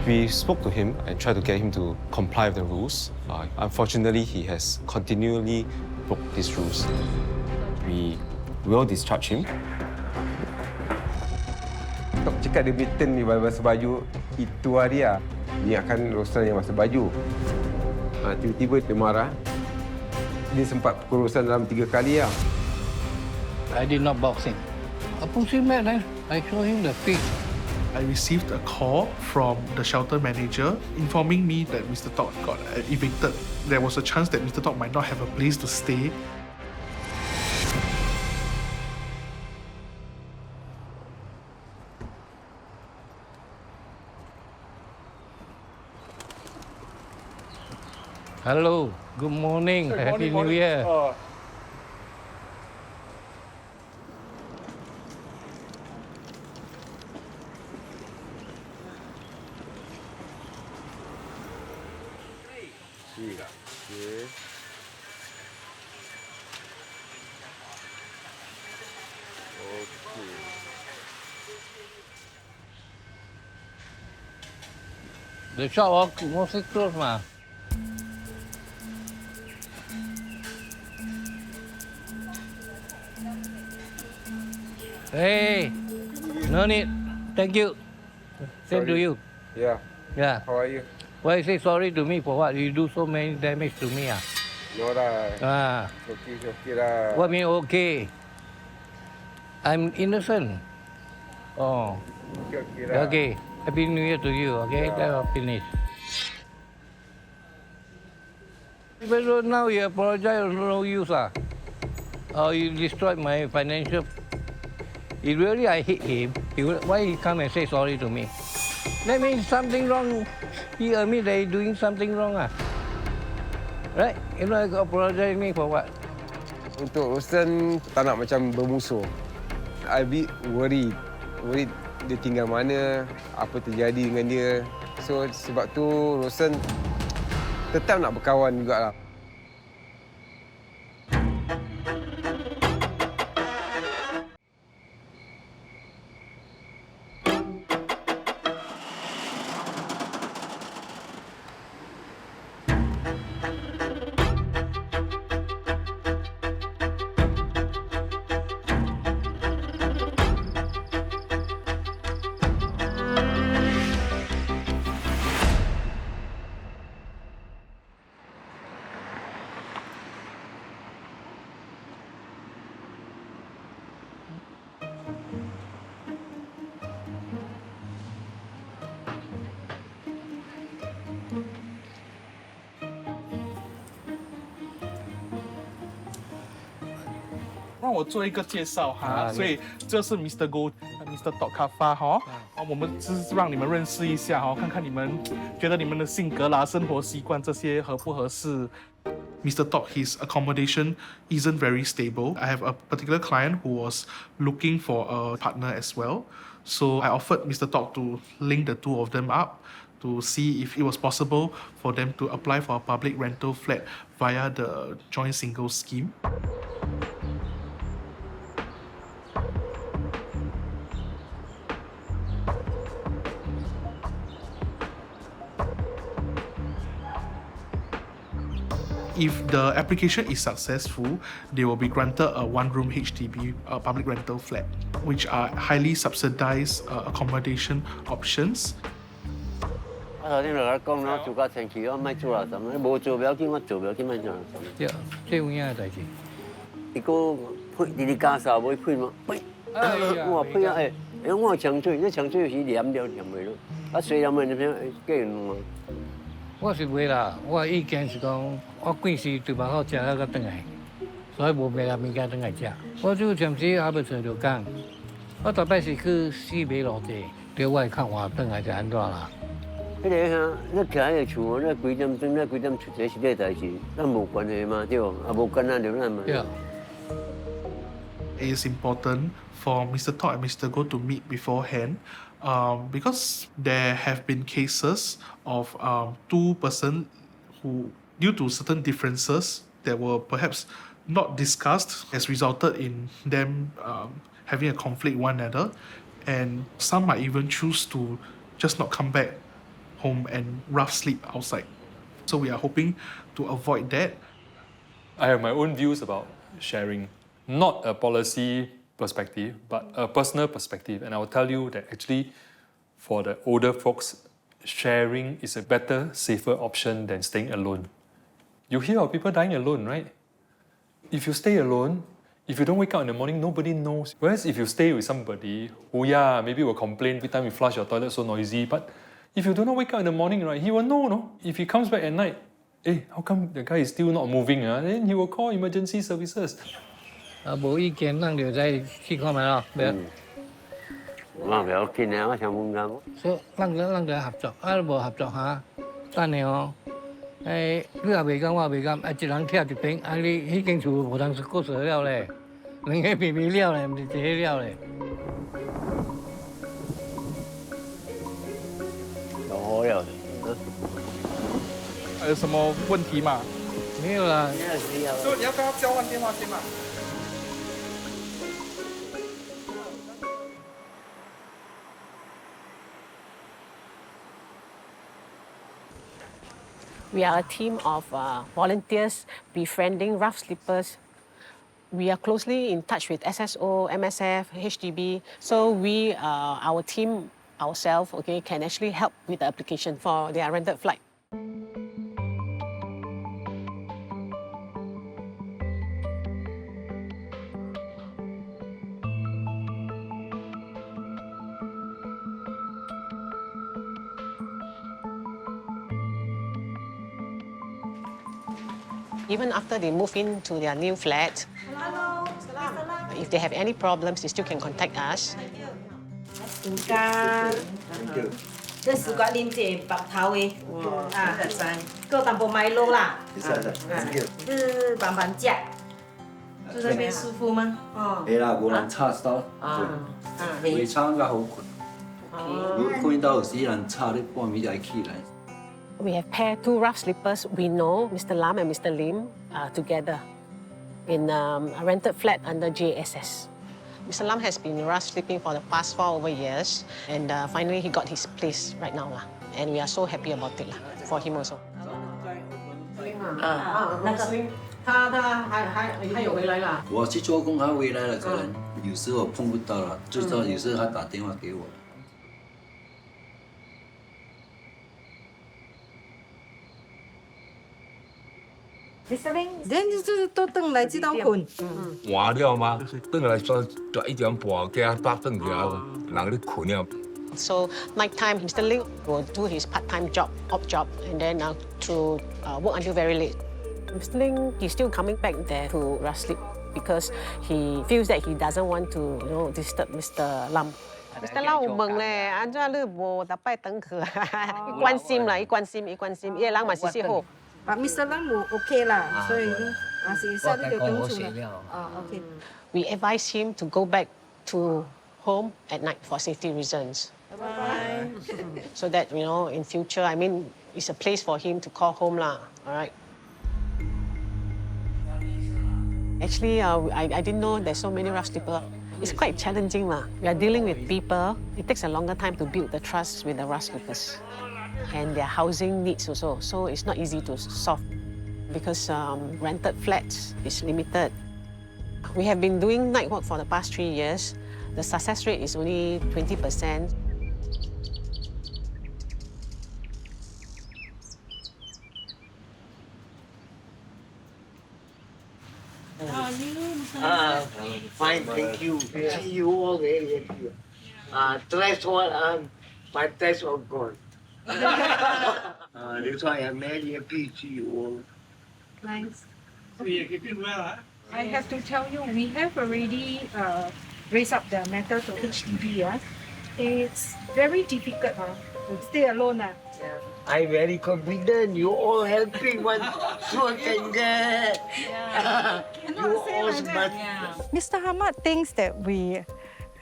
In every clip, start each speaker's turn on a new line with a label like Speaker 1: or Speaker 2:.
Speaker 1: We spoke to him and tried to get him to comply with the rules. Unfortunately, he has continually broke these rules. We will discharge him.
Speaker 2: Tok cakap dia bitten ni basuh baju, itu hari lah. Dia akan Rosan yang basuh baju. Tiba-tiba dia marah. Dia sempat pukul Rosan dalam 3 kali lah.
Speaker 3: I did not box him. I pushed him back then. I showed him the feet.
Speaker 4: I received a call from the shelter manager informing me that Mr. Tok got evicted. There was a chance that Mr. Tok might not have a place to stay.
Speaker 3: Hello, good morning. Happy New Year. The shop all mostly closed, ma. Hey, no need. Thank you. Same to you.
Speaker 2: Yeah.
Speaker 3: Yeah.
Speaker 2: How are you?
Speaker 3: Why you say sorry to me for what? You do so many damage to me, ah?
Speaker 2: No lah.
Speaker 3: Ah.
Speaker 2: Okay lah.
Speaker 3: What mean okay? I'm innocent. Oh.
Speaker 2: Okay lah.
Speaker 3: Okay. Happy New Year to you. Okay, then I'll finish. But now you apologize, no use, ah. Oh, you destroyed my financial. If really I hit him, why he come and say sorry to me? That means something wrong. He admit that he's doing something wrong, ah. Right? You know, apologize me for what?
Speaker 2: Untuk Rosan tak nak macam bermusuh. I be worried. Worried dia tinggal mana, apa terjadi dengan dia. So sebab tu Rosan tetap nak berkawan jugalah.
Speaker 4: 让我做一个介绍哈，所以这是 Mr. Go、Mr. Tok Kafa 哈，我们只是让你们认识一下哈，看看你们觉得你们的性格啦、生活习惯这些合不合适。Mr. Tok, his accommodation isn't very stable. I have a particular client who was looking for a partner as well. So I offered Mr. Tok to link the two of them up to see if it was possible for them to apply for a public rental flat via the joint single scheme. If the application is successful, they will be granted a one-room HDB public rental flat, which are highly subsidised accommodation options.
Speaker 5: 我頭先同佢講啦，做家長期我唔做垃圾，冇做不要緊，我做不要緊，咪做垃圾。
Speaker 3: 對，這有影代志。
Speaker 5: 伊個配你家嫂會配嗎？配。我話配啊，我搶水，你搶水是黏了黏袂咯，水黏咪你邊幾樣嘛？
Speaker 3: 我是袂啦，我意見是講，我幾時對飯好食那個轉來，所以無買啦物件轉來食。我就暫時還沒找到工，我大概是去四買路地，對我看話轉來就安怎啦。
Speaker 5: 迄個哈，你徛喺個厝，你幾點鐘，你幾點出這是你代志，咱無關係嘛，對，啊無關係就咱嘛。
Speaker 3: 對。
Speaker 4: It is important for Mr. Tok and Mr. Go to meet beforehand. Because there have been cases of two persons who, due to certain differences that were perhaps not discussed, has resulted in them having a conflict with one another, and some might even choose to just not come back home and rough sleep outside. So we are hoping to avoid that.
Speaker 6: I have my own views about sharing, not a policy perspective, but a personal perspective. And I will tell you that actually, for the older folks, sharing is a better, safer option than staying alone. You hear of people dying alone, right? If you stay alone, if you don't wake up in the morning, nobody knows. Whereas if you stay with somebody who, maybe will complain every time you flush your toilet so noisy, but if you do not wake up in the morning, right, he will know, no? If he comes back at night, how come the guy is still not moving? Then he will call emergency services.
Speaker 3: 冇意見，咱就再去看咪咯，對。
Speaker 5: 我唔要緊啊，我想問下我。
Speaker 3: 所以咱就合作，無合作嚇，等下哦。你也袂甘，我也袂甘，一人徛一邊，你迄間厝無通過水了咧，兩個平平了咧，唔是一個了咧。
Speaker 5: 有好了的。
Speaker 4: 还有什么问题吗？
Speaker 3: 沒有啦。
Speaker 4: 就你要跟他交換電話先嘛。
Speaker 7: We are a team of volunteers befriending rough sleepers. We are closely in touch with SSO, MSF, HDB. So our team ourselves, can actually help with the application for their rented flat. Even after they move into their new flat, if they have any problems, they still can contact us.
Speaker 8: 而家即是個黏住白頭嘅，個淡薄米露啦，是慢慢食，住在那邊舒服嗎？哦，
Speaker 9: 係啦，無人吵到，會吵較好困。困到有時人吵你半暝就會起來。
Speaker 7: We have paired two rough sleepers. We know Mr. Lam and Mr. Lim together in a rented flat under JSS. Mr. Lam has been rough sleeping for the past 4 over years, and finally he got his place right now lah. And we are so happy about it lah, for him also.
Speaker 8: 他有回來啦。
Speaker 9: 我去做工，他回來了，可能有時候碰不到了，最早有時候他打電話給我。
Speaker 8: 你就是都回來知道困。
Speaker 10: 換了嘛，轉來就1點半加8分了，人哋困了。
Speaker 7: So night time, Mr. Lim will do his part-time job, odd job, and then to work until very late. Mr. Lim, he's still coming back there to rough sleep because he feels that he doesn't want to, disturb Mr. Lam. Mr. Lam 有問咧，安怎你無逐擺等佢？關心啦，伊關心，伊個人嘛是說好。
Speaker 8: Mr. Lam 我 OK 啦，所以是收呢條工作啦。OK。
Speaker 7: We advise him to go back to home at night for safety reasons.
Speaker 8: Bye.
Speaker 7: So that, in future, it's a place for him to call home lah, all right? Actually, I didn't know there's so many rough sleepers. It's quite challenging lah. We are dealing with people. It takes a longer time to build the trust with the rough sleepers and their housing needs also. So it's not easy to solve because rented flats is limited. We have been doing night work for the past 3 years. The success rate is only 20%.
Speaker 5: Fine, thank you. See you all very happy. Test one, my test all gone. That's why I'm very happy to see you all.
Speaker 8: Nice. I have to tell you, we have already raised up the matter to HDB. It's very difficult to stay alone.
Speaker 5: I'm very confident. You all helping one so I can get. You all smart.
Speaker 11: Mr. Hamad thinks that we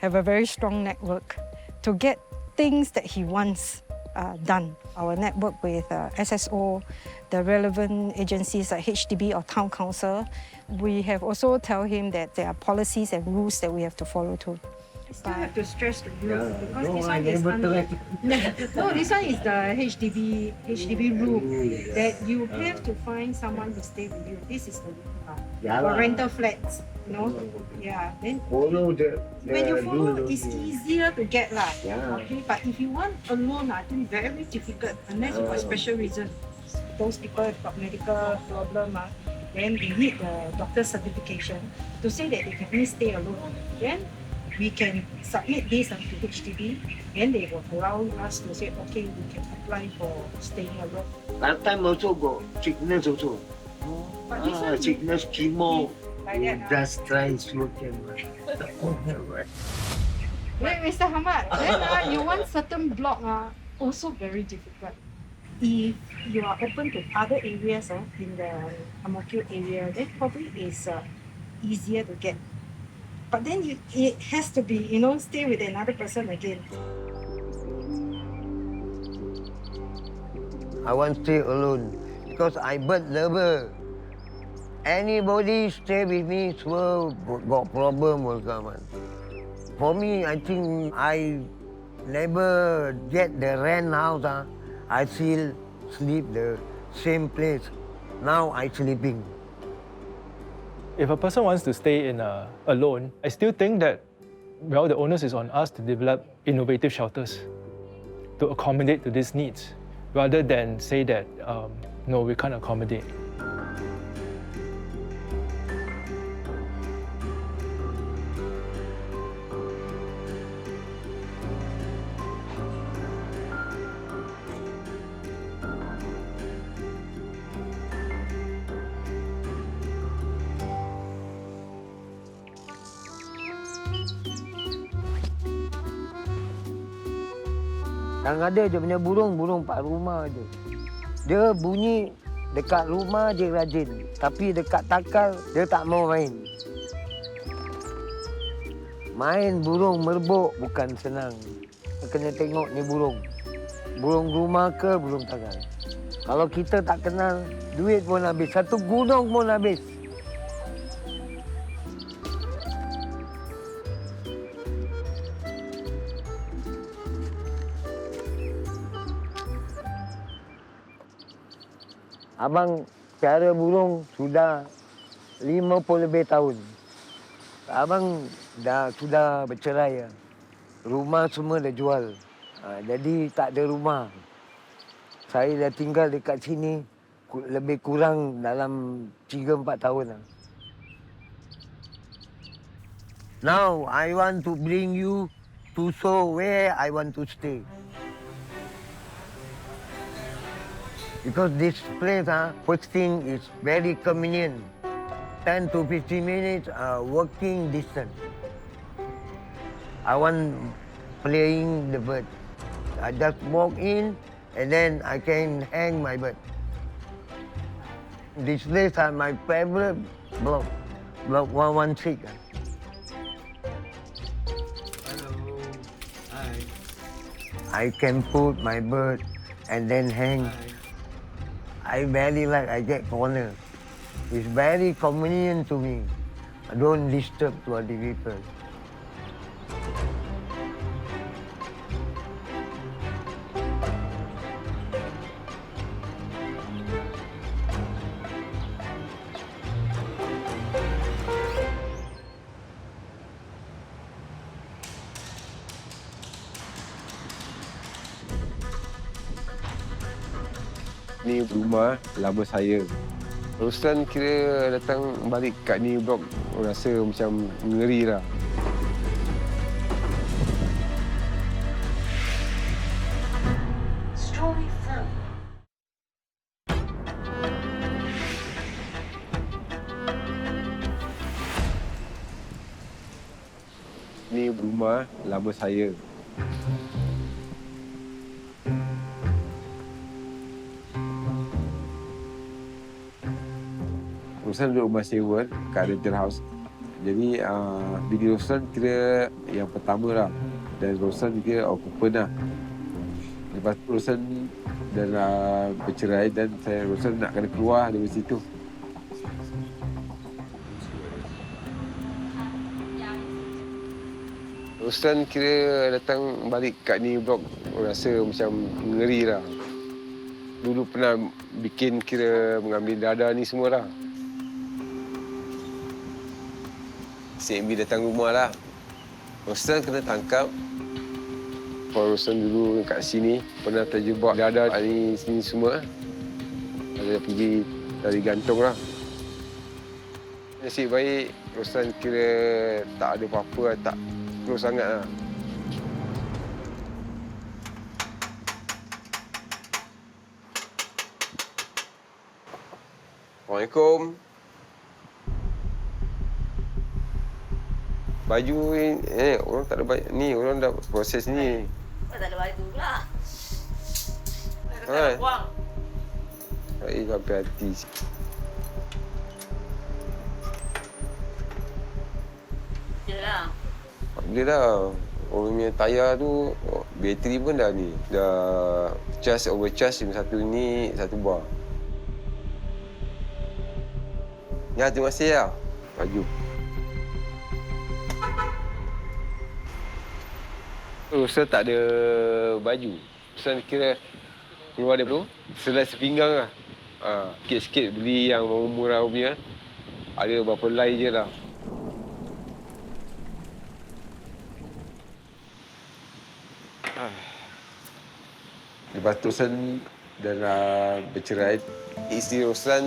Speaker 11: have a very strong network to get things that he wants done. Our network with SSO, the relevant agencies like HDB or Town Council. We have also tell him that there are policies and rules that we have to follow too. Still have to stress to you because
Speaker 9: No,
Speaker 11: this
Speaker 9: I
Speaker 11: one is
Speaker 9: never tried.
Speaker 11: no, this one is the HDB room that you have to find someone to stay with you. This is the
Speaker 9: Yeah
Speaker 11: for
Speaker 9: lah.
Speaker 11: rental flats, you know. Yeah. Then
Speaker 9: Follow
Speaker 11: when you follow,
Speaker 9: rule
Speaker 11: it's
Speaker 9: only.
Speaker 11: easier to get lah.
Speaker 9: Yeah.
Speaker 11: Okay, but if you want alone, I think very difficult unless you got special reason. Those people have got medical problem, then they need the doctor certification to say that they can only stay alone. Then we can submit this to HDB, and they will allow us to say, okay, we can apply for staying alone.
Speaker 9: Last time also got sickness also.
Speaker 11: But this one,
Speaker 9: Sickness, chemo.
Speaker 11: like that,
Speaker 9: Just try slow can.
Speaker 11: Wait, Mr. Hamad, then you want certain block also very difficult. If you are open to other areas in the Ang-Mo-Kio area, then probably is easier to get. But then it has to be, stay with another person again.
Speaker 12: I want to stay alone because I bird lover. Anybody stay with me, sure got problem will come. For me, I think I never get the rent house. I still sleep the same place. Now I sleeping.
Speaker 13: If a person wants to stay in alone, I still think that, the onus is on us to develop innovative shelters to accommodate to these needs, rather than say that, no, we can't accommodate.
Speaker 12: Yang ada dia punya burung pak rumah je. Dia bunyi dekat rumah dia rajin. Tapi dekat takal dia tak mau main. Main burung merbuk bukan senang. Kena tengok ni burung. Burung rumah ke burung takal. Kalau kita tak kenal, duit pun habis. Satu gunung pun habis. Abang cara burung sudah 50 lebih tahun. Abang sudah bercerai. Rumah semua dah jual. Jadi tak ada rumah. Saya dah tinggal dekat sini lebih kurang dalam 3-4 tahun. Now I want to bring you to show where I want to stay. Because this place, first thing is very convenient. 10 to 15 minutes walking distance. I want playing the bird. I just walk in and then I can hang my bird. This place is my favorite block, block 116.
Speaker 9: Hello. Hi.
Speaker 12: I can put my bird and then hang. I very like, I get corner. It's very convenient to me. I don't disturb to other people.
Speaker 2: Ni rumah lama saya. Rosan kira datang balik kat ni blok rasa macam ngeri lah. Ni rumah lama saya. Rosan duduk rumah sewa kat rental house. Jadi bini Rosan kira yang pertama lah. Dan Rosan kira occupant lah. Lepas tu Rosan dah bercerai dan Rosan nak kena keluar dari situ. Ustaz kira datang balik kat ni blok rasa macam ngeri lah. Dulu pernah bikin kira mengambil dada ni semua lah. CMB datang rumah lah. Ustaz kena tangkap. Kalau Ustaz dulu kat sini pernah terjebak dada ni sini semua. Ada pergi dari gantung lah. Nasib baik Ustaz kira tak ada apa-apa, tak terus sangat lah. Assalamualaikum. Baju ni, orang tak ada baju. Ni, orang dah proses ni.
Speaker 8: Tak ada baju pula.
Speaker 2: Hai. Sampai hati.
Speaker 8: Yelah.
Speaker 2: Boleh lah. Orang punya tayar tu, bateri pun dah ni. Dah overcharge satu ni, satu bar. Ya, terima kasih lah. Baju. Ustaz tak ada baju. Ustaz kira keluar dia tu, selai sepinggang lah. Sikit-sikit beli yang murah punya. Ada berapa lay je lah. Lepas tu Ustaz dah bercerai. Isteri Ustaz,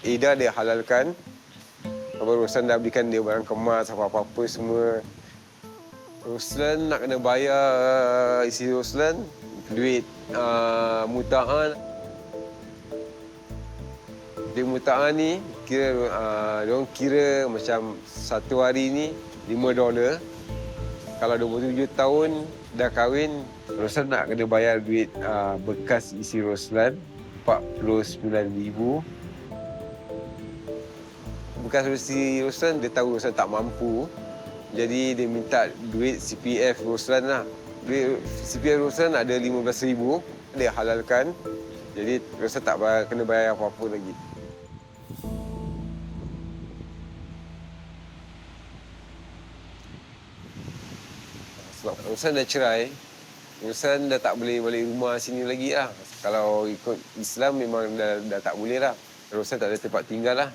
Speaker 2: Ida dia halalkan. Ustaz dah belikan dia barang kemas, apa-apa semua. Ruslan nak kena bayar isteri Ruslan duit muta'ah. Duit muta'ah ni kira diorang kira macam satu hari ni $5. Kalau 27 tahun dah kahwin, Ruslan nak kena bayar duit bekas isteri Ruslan $49,000. Bekas isteri Ruslan dia tahu Ruslan tak mampu. Jadi dia minta duit CPF Ruslan lah. Duit CPF Ruslan ada $15,000. Dia halalkan. Jadi Ruslan tak kena bayar apa-apa lagi. Sebab Ruslan dah cerai, Ruslan dah tak boleh balik rumah sini lagi lah. Kalau ikut Islam memang dah tak boleh lah. Ruslan tak ada tempat tinggal lah.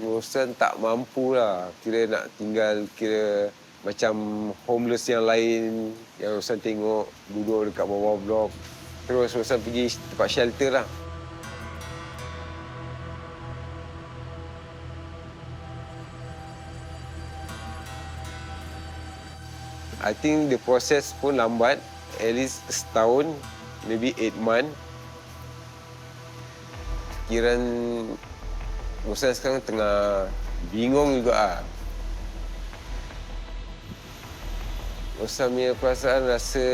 Speaker 2: Ruslan tak mampu lah, kira nak tinggal kira macam homeless yang lain yang Ruslan tengok duduk dekat bawah blok. Terus Ruslan pergi tempat shelter lah. I think the process pun lambat, at least setahun, maybe 8 months. Kiran Ruslan sekarang tengah bingung juga lah. Ruslan punya perasaan rasa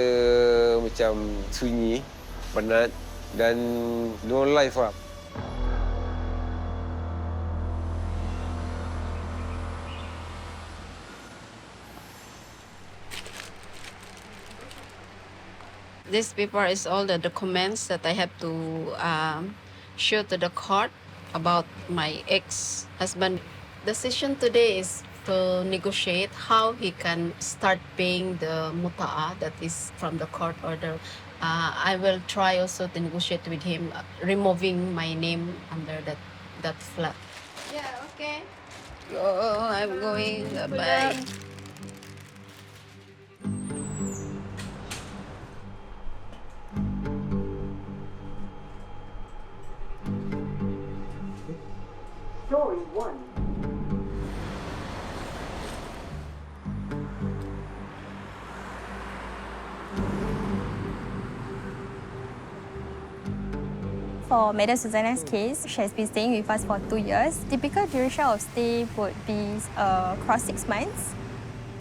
Speaker 2: macam sunyi, penat dan no life lah.
Speaker 14: This paper is all the documents that I have to show to the court about my ex-husband. The decision today is to negotiate how he can start paying the muta'ah that is from the court order. I will try also to negotiate with him, removing my name under that flat. Yeah, okay. Oh, I'm going. Bye.
Speaker 5: Story 1.
Speaker 15: For Madam Susanna's case, she has been staying with us for 2 years. Typical duration of stay would be across 6 months.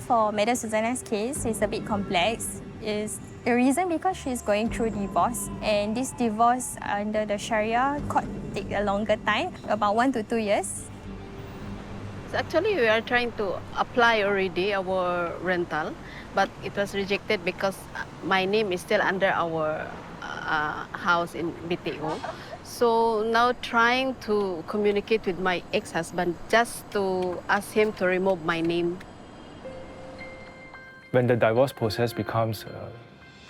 Speaker 15: For Madam Susanna's case, it's a bit complex. Is the reason because she's going through divorce, and this divorce under the Sharia court take a longer time, about 1 to 2 years.
Speaker 14: Actually, we are trying to apply already our rental, but it was rejected because my name is still under our house in BTO. So now trying to communicate with my ex-husband just to ask him to remove my name.
Speaker 13: when the divorce process becomes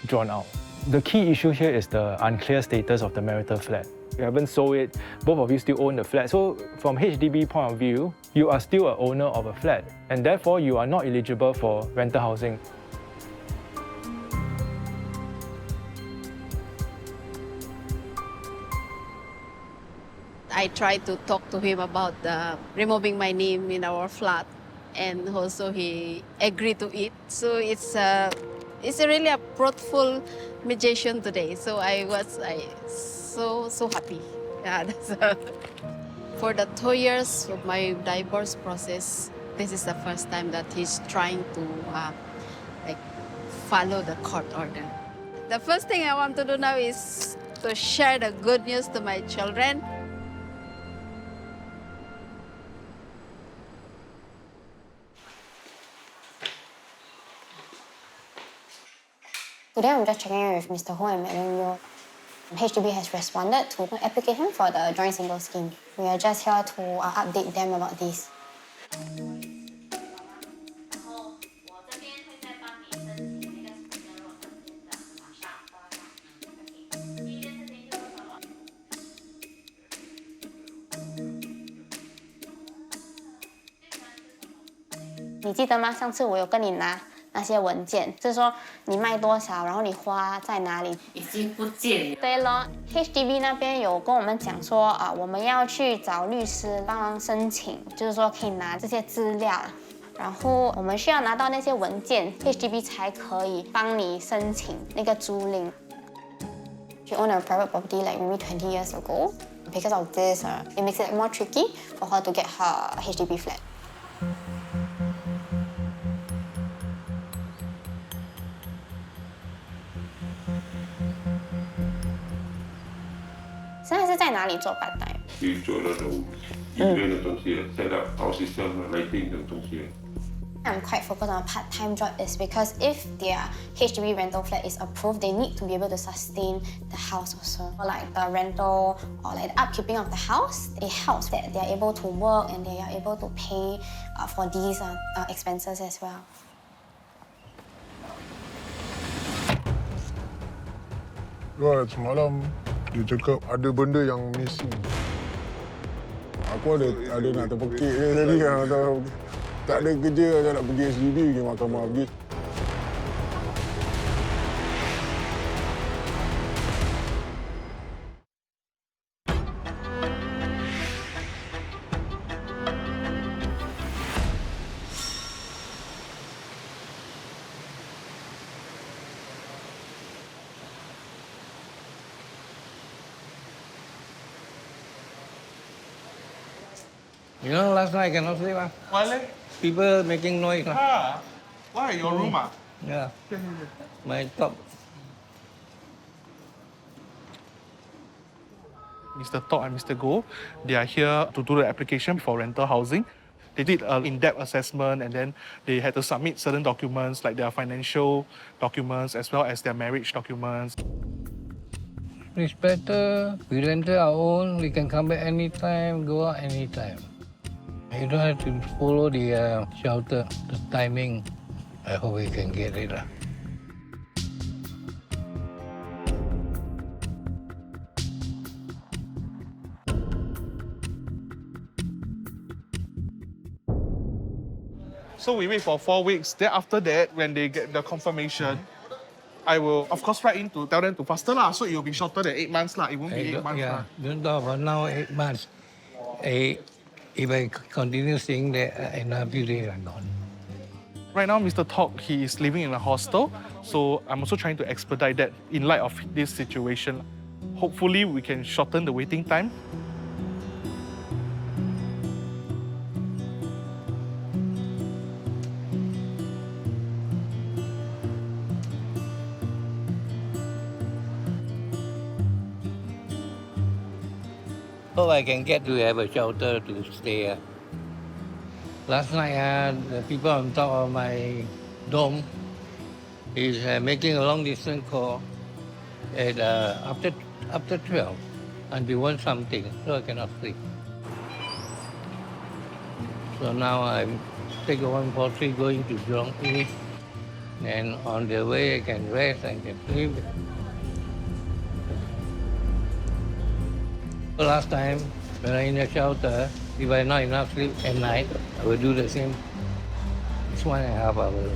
Speaker 13: drawn out. The key issue here is the unclear status of the marital flat. You haven't sold it, both of you still own the flat. So from HDB point of view, you are still an owner of a flat, and therefore you are not eligible for rental housing.
Speaker 14: I tried to talk to him about removing my name in our flat, and also he agreed to it. So it's really a fruitful mediation today. So I was so happy. Yeah, for the 2 years of my divorce process, this is the first time that he's trying to follow the court order. The first thing I want to do now is to share the good news to my children.
Speaker 16: Today I'm just checking in with Mr. Ho and Madam Yeo. HDB has responded to the application for the joint single scheme. We are just here to update them about this. 你记得吗？上次我有跟你拿那些文件，就是说你卖多少，然后你花在哪里，已经不见了。对了 ，HDB 那边有跟我们讲说我们要去找律师帮忙申请，就是说可以拿这些资料，然后我们需要拿到那些文件 ，HDB 才可以帮你申请那个租赁。She owned a private property like maybe 20 years ago. Because of this, it makes it more tricky for her to get her HDB flat. 现在是在哪里做part time？
Speaker 17: 去做那种医院的东西，set up our system lighting 的东西。
Speaker 16: I'm quite focused on a part-time job is because if their HDB rental flat is approved, they need to be able to sustain the house also. Like the rental or like the upkeeping of the house, it helps that they are able to work and they are able to pay for these expenses as well.
Speaker 18: Right, semalam dia cakap ada benda yang missing. Aku ada nak terpekik ke tadi kan. Tak ada kerja, saya nak pergi SGB, pergi mahkamah habis.
Speaker 3: You know, last night I cannot sleep.
Speaker 4: Why?
Speaker 3: People making noise.
Speaker 4: Why? Your room?
Speaker 3: Yeah. My top.
Speaker 4: Mr. Tok and Mr. Goh, they are here to do the application for rental housing. They did an in-depth assessment and then they had to submit certain documents like their financial documents as well as their marriage documents.
Speaker 3: It's better. We rented our own. We can come back anytime, go out anytime. You don't have to follow the shelter, the timing. I hope we can get it.
Speaker 4: So we wait for 4 weeks. Then after that, when they get the confirmation, I will, of course, write in to tell them to faster lah. So it will be shorter than 8 months lah. It won't be 8 months lah.
Speaker 3: Don't talk about now 8 months. If I continue staying there, another few days I'm gone.
Speaker 4: Right now, Mr. Tok, he is living in a hostel. So I'm also trying to expedite that in light of this situation. Hopefully, we can shorten the waiting time.
Speaker 3: Hope I can get to have a shelter to stay. Last night, the people on top of my dome is making a long distance call at after 12 and they want something, so I cannot sleep. So now I'm take 143 going to Jurong East. And on the way, I can rest, I can sleep. Last time, when I'm in the shelter, if I not enough sleep at night, I will do the same. It's 1.5 hours.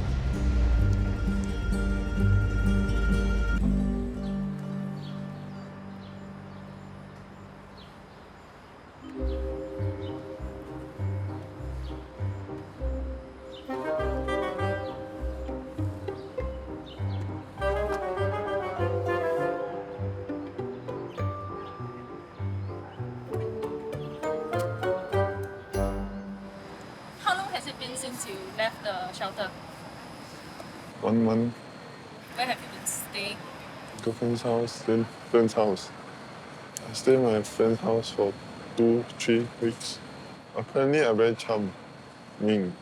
Speaker 19: How long has it been since you left the shelter?
Speaker 18: 1 month.
Speaker 19: Where have you been staying?
Speaker 18: Girlfriend's house, then friend's house. I stay in my friend's house for 2-3 weeks. Apparently, I'm very charming.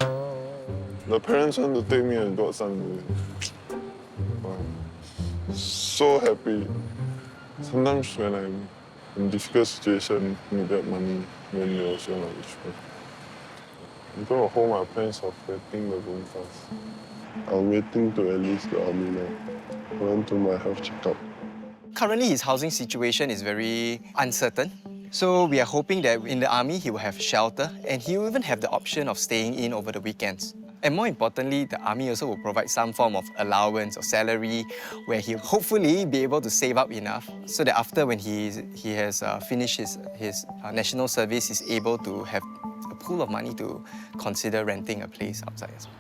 Speaker 18: The parents want to take me and godson. So happy. Sometimes when I'm in difficult situation, need that money, then they also not reach me. I'm going to hold my plans of getting the room first. I'm waiting to enlist the army now. I went to my health checkup.
Speaker 20: Currently, his housing situation is very uncertain. So we are hoping that in the army, he will have shelter and he will even have the option of staying in over the weekends. And more importantly, the army also will provide some form of allowance or salary where he'll hopefully be able to save up enough so that after when he has finished his national service, he's able to have a pool of money to consider renting a place outside as well.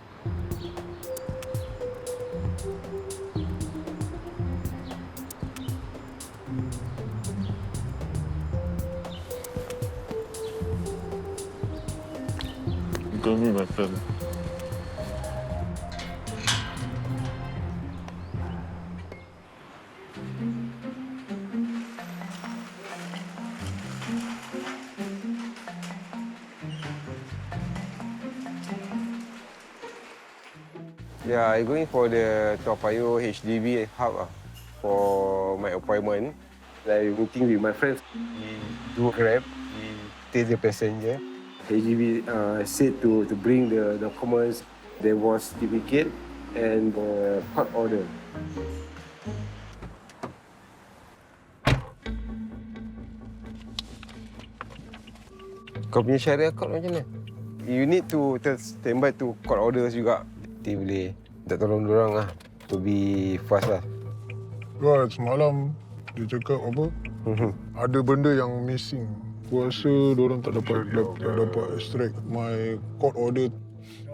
Speaker 18: I'm going to meet my friend.
Speaker 2: Yeah, I'm going for the Toa Payoh HDB hub for my appointment. Like meeting with my friends. We do Grab, we take the passenger. HDB said to bring the documents, divorce certificate and the court order. Kau punya syariah court macam mana? You need to standby to court orders juga. Dia boleh minta tolong diorang lah. To be fast lah.
Speaker 18: Wah, semalam dia cakap apa? Ada benda yang missing. Aku rasa diorang tak dapat extract my court order.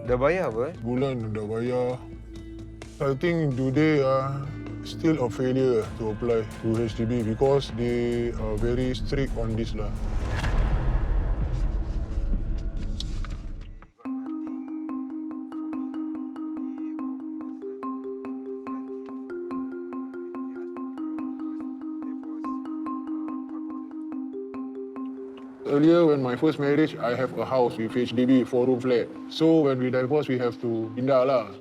Speaker 2: Dah bayar apa?
Speaker 18: Bulan dah bayar. I think today still a failure to apply to HDB because they are very strict on this lah. Earlier, when my first marriage, I have a house with HDB, 4-room flat. So when we divorce, we have to pindah lah.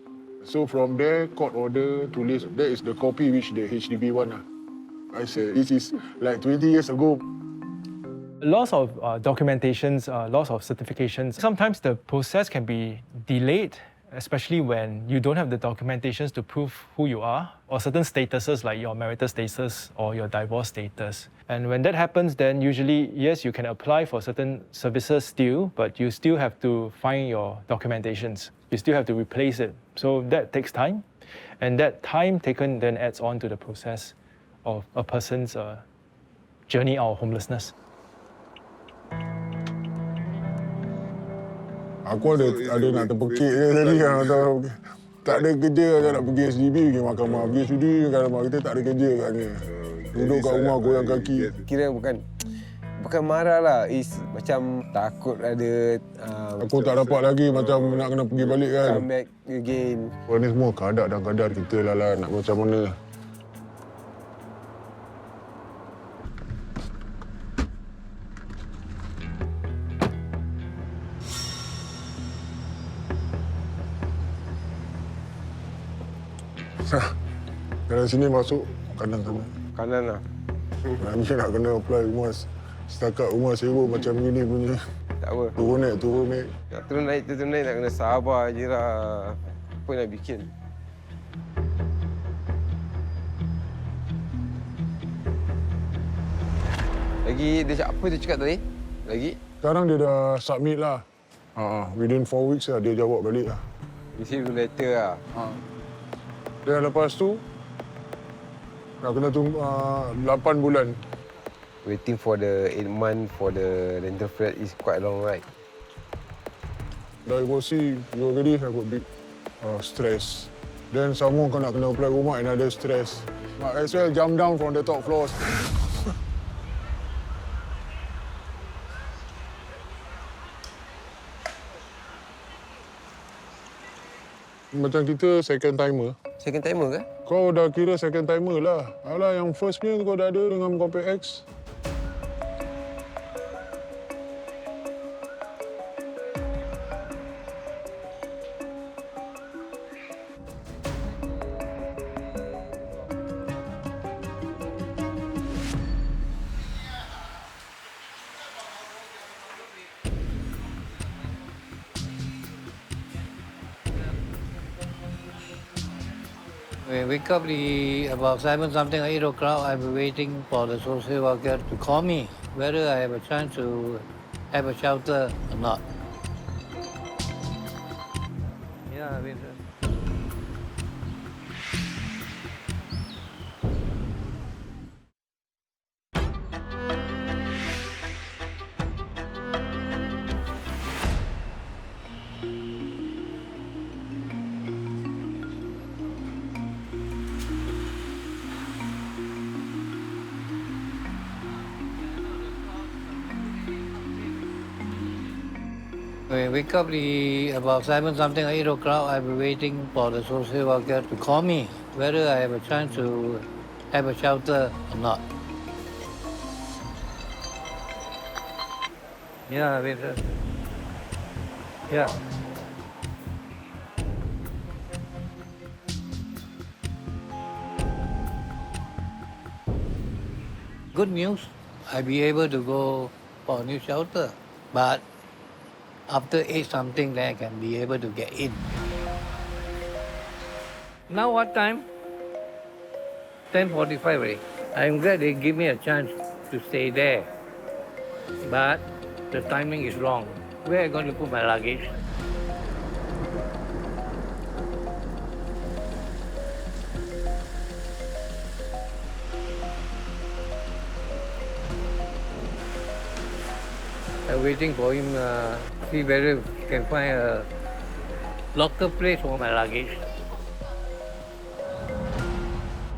Speaker 18: So from there, court order tulis, that is the copy which the HDB want lah. I said, this is like 20 years ago.
Speaker 13: Loss of documentations, loss of certifications. Sometimes the process can be delayed, especially when you don't have the documentations to prove who you are, or certain statuses like your marital status or your divorce status. And when that happens, then usually, yes, you can apply for certain services still, but you still have to find your documentations. You still have to replace it. So that takes time. And that time taken then adds on to the process of a person's journey out of homelessness.
Speaker 18: Aku ada nak terpekik je tadi kan. Tak ada kerja, saya nak pergi SDB, pergi mahkamah. Pergi sudi, kalau kita tak ada kerja kat ni. Duduk kat rumah goyang kaki.
Speaker 2: Kira bukan marah lah. Is macam takut ada...
Speaker 18: Aku tak dapat lagi macam nak kena pergi balik kan.
Speaker 2: Come back again.
Speaker 18: Orang ni semua kadar dan kadar kita lah nak macam mana. Dari sini masuk kanan sana.
Speaker 2: Kanan lah.
Speaker 18: Nanti nak kena apply rumah. Setakat rumah sewa macam ini punya.
Speaker 2: Tak apa.
Speaker 18: Turun naik.
Speaker 2: Nak turun naik nak kena sabar je lah. Apa nak bikin? Lagi dia apa dia cakap tadi? Lagi?
Speaker 18: Sekarang dia dah submit lah. Within 4 weeks lah dia jawab balik lah.
Speaker 2: Receive letter lah.
Speaker 18: Dan lepas tu, nak kena tunggu 8 bulan.
Speaker 2: Waiting for the 8 month for the rental flat is quite long, right?
Speaker 18: Dah emosi, you already have a big stress. Then some more kau nak kena apply rumah, another stress. Might as well jump down from the top floors. Macam kita second timer.
Speaker 2: Second timer ke?
Speaker 18: Kau dah kira second timer lah. Alah, yang first punya kau dah ada dengan Compare X.
Speaker 3: When I wake up about 7 something or 8 o'clock, I'll be waiting for the social worker to call me whether I have a chance to have a shelter or not. Yeah, I mean, when I wake up about 7 something or 8 o'clock, I'll be waiting for the social worker to call me whether I have a chance to have a shelter or not. Yeah, I mean, yeah. Good news, I'll be able to go for a new shelter, but after 8 something, then I can be able to get in. Now what time? 10:45 already. I'm glad they give me a chance to stay there, but the timing is wrong. Where am I going to put my luggage? I'm waiting for him, see whether he can find a locker place for my luggage.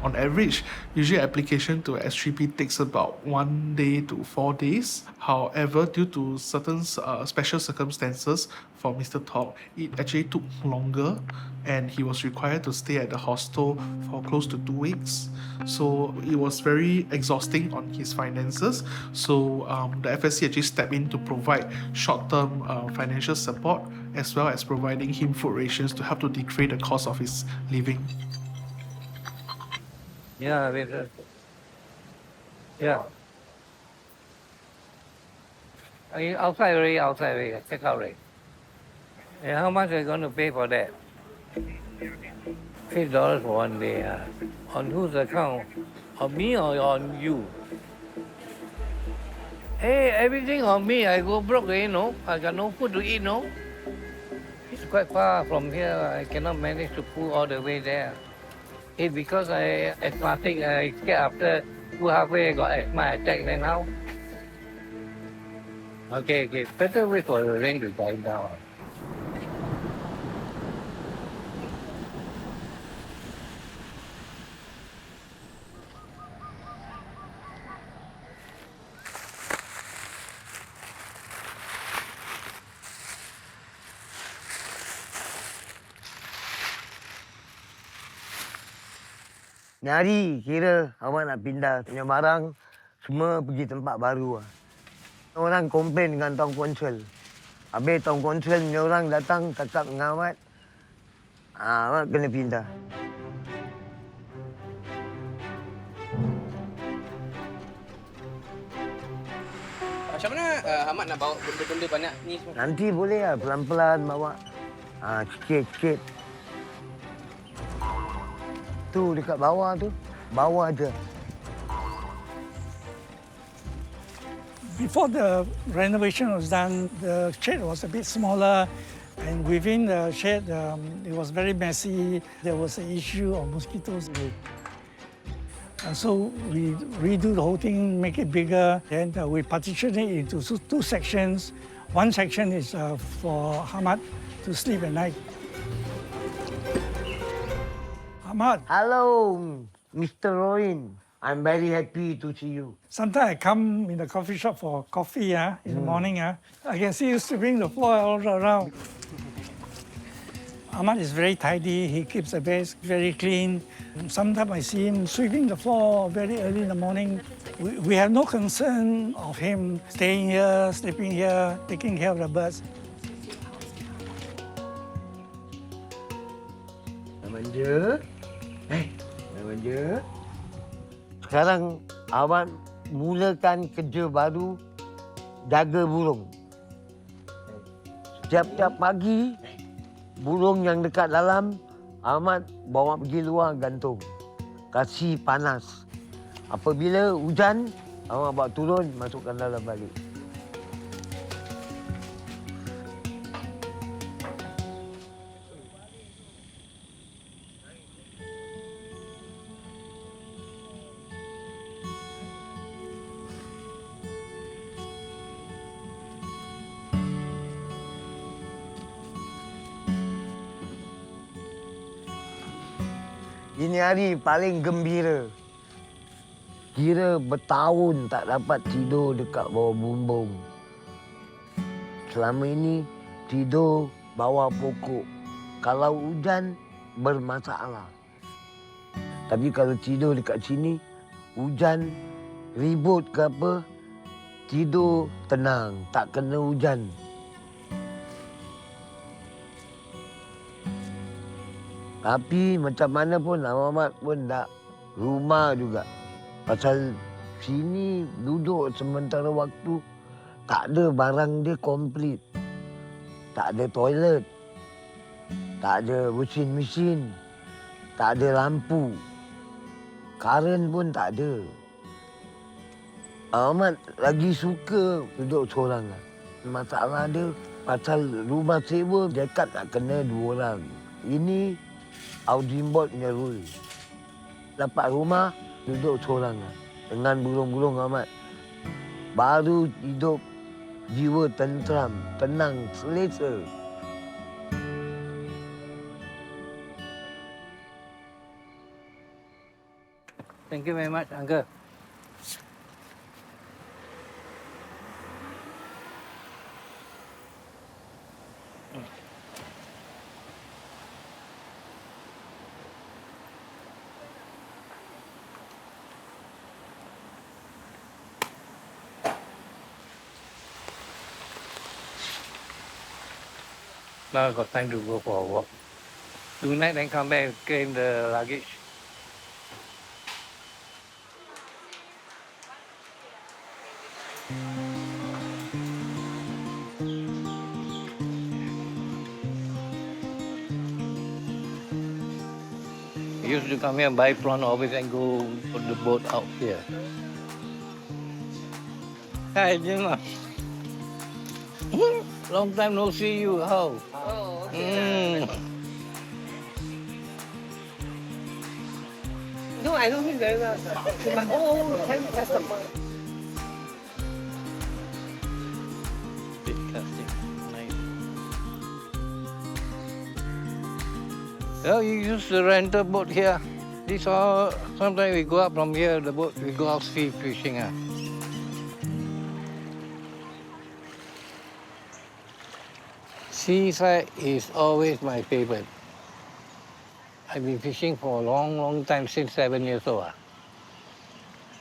Speaker 4: On average, usually application to S3P takes about 1 day to 4 days. However, due to certain special circumstances for Mr. Tok, it actually took longer and he was required to stay at the hostel for close to 2 weeks. So it was very exhausting on his finances. So the FSC actually stepped in to provide short-term financial support as well as providing him food rations to help to defray the cost of his living.
Speaker 3: Yeah, I mean, yeah. I mean, outside already, check out already. And how much are you going to pay for that? $8 for 1 day. On whose account? On me or on you? Hey, everything on me. I go broke, you know. I got no food to eat, no. It's quite far from here. I cannot manage to pull all the way there. It's because I asthmatic. I scared after go halfway I got asthma attack. Then how? Okay. Better wait for the rain to die down.
Speaker 12: Ni hari kira awak nak pindah punya barang, semua pergi tempat baru lah. Orang komplain dengan Town Council. Habis Town Council ni orang datang cakap dengan awak, awak kena pindah.
Speaker 20: Macam mana Ahmad nak bawa benda-benda banyak ni semua?
Speaker 12: Nanti boleh lah, pelan-pelan bawa. Sikit-sikit. Tu dekat bawah tu, bawa je.
Speaker 21: Before the renovation was done, the shed was a bit smaller, and within the shed, it was very messy. There was an issue of mosquitoes. So we redo the whole thing, make it bigger, and we partition it into two sections. One section is for Hamad to sleep at night. Hamad.
Speaker 12: Hello, Mr. Roin. I'm very happy to see you.
Speaker 21: Sometimes I come in the coffee shop for coffee in the morning. I can see you sweeping the floor all around. Ahmad is very tidy. He keeps the base very clean. Sometimes I see him sweeping the floor very early in the morning. We have no concern of him staying here, sleeping here, taking care of the birds.
Speaker 12: Manja. Manja. Sekarang awak mulakan kerja baru, jaga burung. Setiap pagi, burung yang dekat dalam, Ahmad bawa pergi luar gantung. Kasih panas. Apabila hujan, Ahmad bawa turun, masukkan dalam balik. Ini hari paling gembira. Kira bertahun tak dapat tidur dekat bawah bumbung. Selama ini tidur bawah pokok. Kalau hujan bermasalah. Tapi kalau tidur dekat sini, hujan, ribut ke apa, tidur tenang, tak kena hujan. Tapi macam mana pun Ahmad pun tak rumah juga. Pasal sini duduk sementara waktu tak ada barang dia komplit. Tak ada toilet. Tak ada mesin-mesin. Tak ada lampu. Karen pun tak ada. Ahmad lagi suka duduk seorang. Masalah dia pasal rumah sewa dekat tak kena 2 orang. Ini Housing Board punya rule. Dapat rumah, duduk seorang. Dengan burung-burung Ahmad. Baru hidup jiwa tenteram, tenang, selesa.
Speaker 3: Thank you very much, Uncle. Now I got time to go for a walk. Tonight, then come back and claim the luggage. I used to come here and buy prawn always and go on the boat out here. Hi, Jima. Long time no see you. How?
Speaker 8: Oh, okay.
Speaker 7: No, I know him very well. He's my old customer.
Speaker 3: Fantastic. Nice. Well, you used to rent a boat here. This all, sometimes we go up from here, the boat, we go out sea fishing. Seaside is always my favorite. I've been fishing for a long, long time, since 7 years old.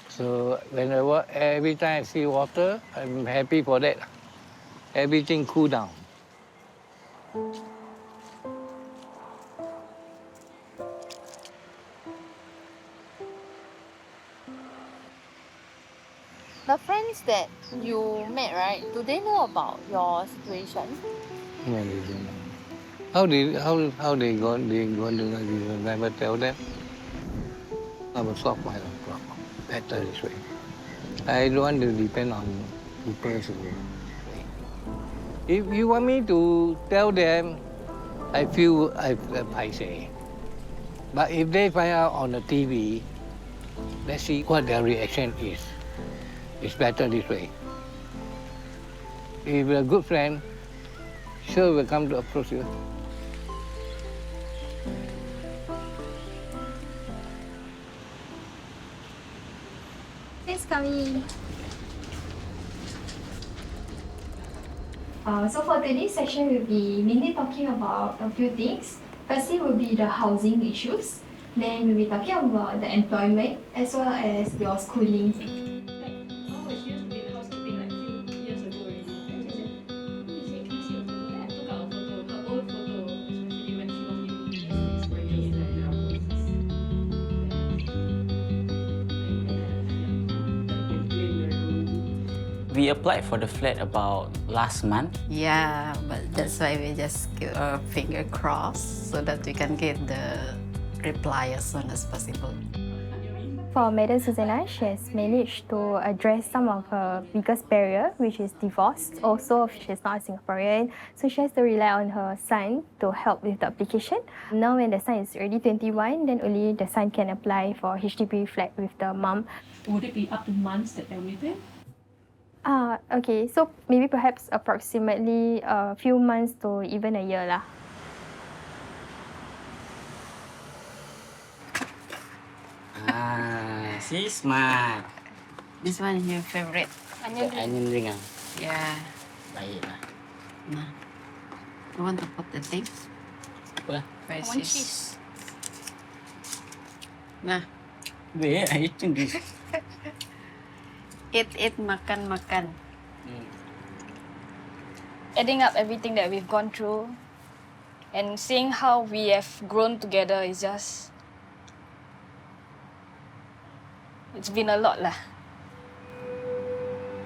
Speaker 3: So every time I see water, I'm happy for that. Everything cool down.
Speaker 16: The friends that you met, right? Do they know about your situation?
Speaker 3: No, they don't know. How they going to never tell them? I will solve my own problem. Better this way. I don't want to depend on If you want me to tell them, I feel I say. But if they find out on the TV, let's see what their reaction is. It's better this way. If you're a good friend, sure will come to approach you.
Speaker 15: Please come in. So for today's session, we'll be mainly talking about a few things. Firstly will be the housing issues. Then we'll be talking about the employment as well as your schooling.
Speaker 1: We applied for the flat about last month.
Speaker 14: Yeah, but that's why we just keep our finger crossed so that we can get the reply as soon as possible.
Speaker 15: For Madam Susanna, she has managed to address some of her biggest barrier, which is divorce. Also, she's not a Singaporean, so she has to rely on her son to help with the application. Now when the son is already 21, then only the son can apply for HDB flat with the mum.
Speaker 22: Would it be up to months that they're waiting?
Speaker 15: Okay, so maybe perhaps approximately a few months to even a year lah.
Speaker 1: She's smart.
Speaker 14: This one is your favorite?
Speaker 1: The onion ring ah.
Speaker 14: Yeah.
Speaker 1: Baiklah.
Speaker 14: Nah. You want to put the things?
Speaker 1: Apa?
Speaker 14: Fresh
Speaker 1: I want
Speaker 14: cheese. Nah.
Speaker 1: Wait, I eating this.
Speaker 14: Eat, makan.
Speaker 22: Adding up everything that we've gone through and seeing how we have grown together is just... It's been a lot lah.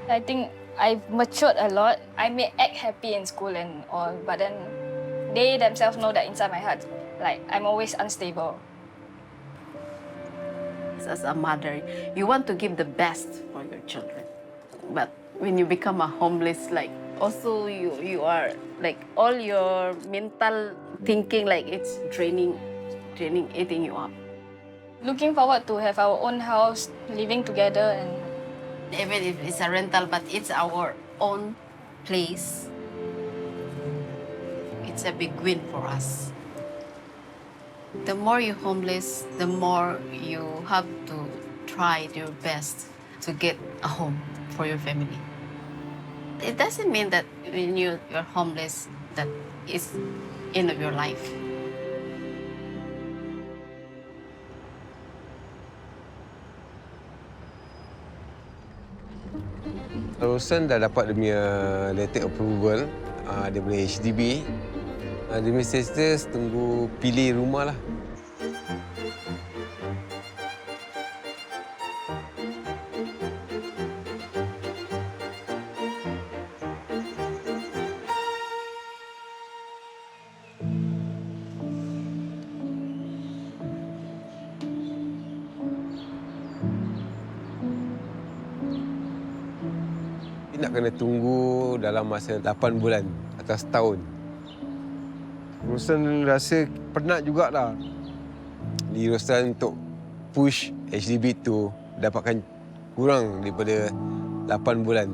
Speaker 22: I think I've matured a lot. I may act happy in school and all, but then they themselves know that inside my heart, like, I'm always unstable.
Speaker 14: As a mother, you want to give the best for your children. But when you become a homeless, like, also you are, like, all your mental thinking, like, it's draining, eating you up.
Speaker 22: Looking forward to have our own house, living together, and
Speaker 14: even if it's a rental, but it's our own place, it's a big win for us. The more you're homeless, the more you have to try your best to get a home for your family. It doesn't mean that when you're homeless, that is end of your life.
Speaker 2: Rosan dah dapat dia punya letter approval daripada HDB. Dia punya status tunggu pilih rumah lah. Nak kena tunggu dalam masa 8 bulan atau setahun. Rosan rasa penat jugalah. Di Rosan untuk push HDB tu dapatkan kurang daripada 8 bulan.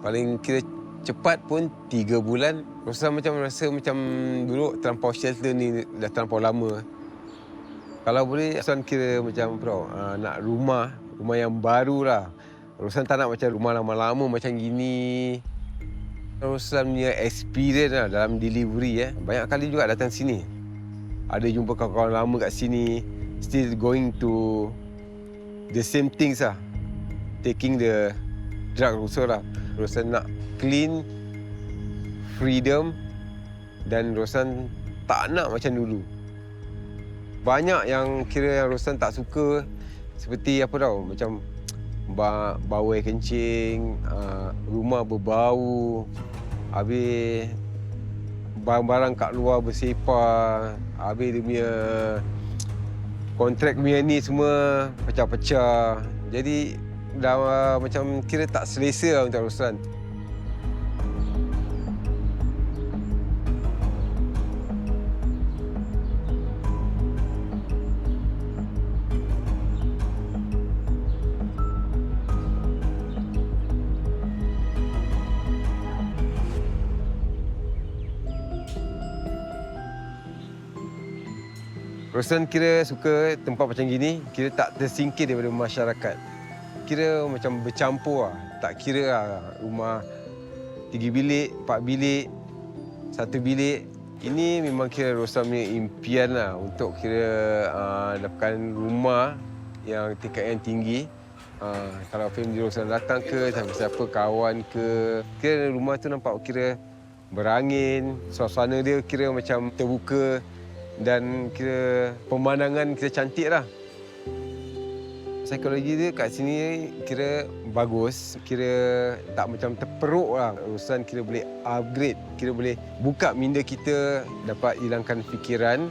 Speaker 2: Paling kira cepat pun 3 bulan. Rosan macam rasa macam dulu terlampau shelter ni dah terlampau lama. Kalau boleh Rosan kira macam nak rumah yang baru lah. Rosan tak nak macam rumah lama-lama macam gini. Rosan punya experience lah dalam delivery. Banyak kali juga datang sini. Ada jumpa kawan-kawan lama kat sini. Still going to the same things lah. Taking the drug also lah. Rosan nak clean, freedom dan Rosan tak nak macam dulu. Banyak yang kira yang Rosan tak suka. Seperti apa tau, macam bau air kencing, rumah berbau, habis barang-barang kat luar bersepah, habis dia punya kontrak punya ni semua pecah-pecah. Jadi dah macam kira tak selesa lah untuk Rosan. Rosan kira suka tempat macam gini, kira tak tersingkir daripada masyarakat. Kira macam bercampur lah. Tak kira lah rumah 3 bilik, 4 bilik, 1 bilik. Ini memang kira Rosan punya impian lah untuk kira dapatkan rumah yang tingkat yang tinggi. Kalau family Rosan datang ke, siapa kawan ke, kira rumah tu nampak kira berangin, suasana dia kira macam terbuka dan kira pemandangan kira cantik lah. Psikologi dia kat sini kira bagus, kira tak macam terperuk lah. Rosan kira boleh upgrade, kira boleh buka minda kita, dapat hilangkan fikiran